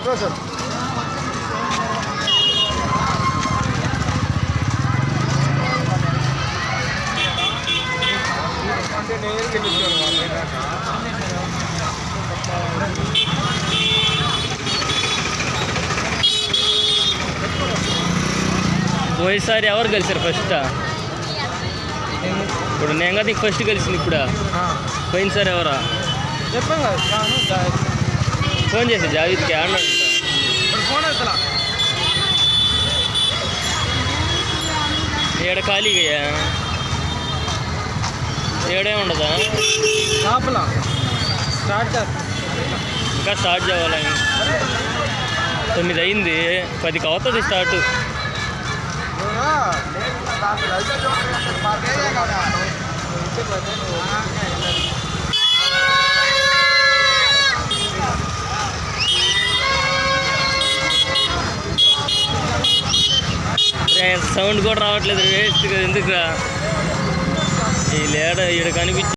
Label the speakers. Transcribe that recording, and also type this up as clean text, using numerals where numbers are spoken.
Speaker 1: Sir అంటే నేను
Speaker 2: పోయినసారి ఎవరు కలిసారు ఫస్ట్? ఇప్పుడు నేను కదా ఫస్ట్ కలిసింది. ఇప్పుడు పోయినసారి ఎవరా?
Speaker 1: చెప్పాను కదా,
Speaker 2: ఫోన్ చేసి జావేద్కి అన్నాడు.
Speaker 1: ఫోన్ అసలు
Speaker 2: ఏడ ఖాళీగా ఏడే ఉండదా?
Speaker 1: షాపులా స్టార్ట్ చేస్తా,
Speaker 2: ఇంకా స్టార్ట్ చేయాలని 9 అయింది, 10కి అవుతుంది స్టార్ట్. సౌండ్ కూడా రావట్లేదు, వేస్ట్ కదా. ఎందుకు ఈ లేడ ఈడ కనిపించి